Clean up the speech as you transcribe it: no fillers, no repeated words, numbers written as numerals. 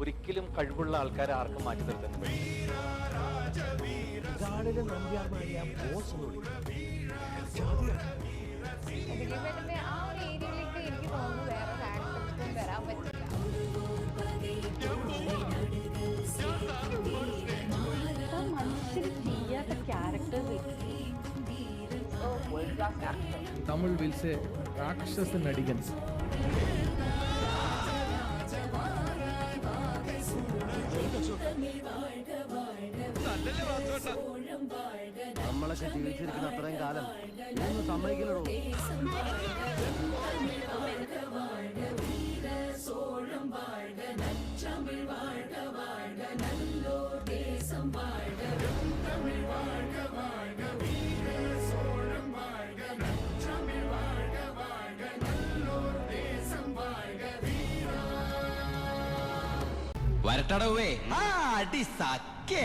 ഒരിക്കലും കഴിവുള്ള ആൾക്കാരെ ആർക്കും മാറ്റി നിർത്താൻ പറ്റില്ല. ദിലീപേട്ടന്റെ ആ ഒരു ഏരിയയിലേക്ക് എനിക്ക് തോന്നുന്നു വേറെ ആക്ടർക്കും വരാൻ പറ്റില്ല. മനുഷ്യർ ചെയ്യാത്ത characters. Tamil will say Rakshasa Nadigans. നമ്മളൊക്കെ ജീവിച്ചിരിക്കുന്ന അത്രയും കാലം ഇതൊന്നും സമ്മതിക്കില്ലടോ. വരട്ടടവേ അടി സക്കേ.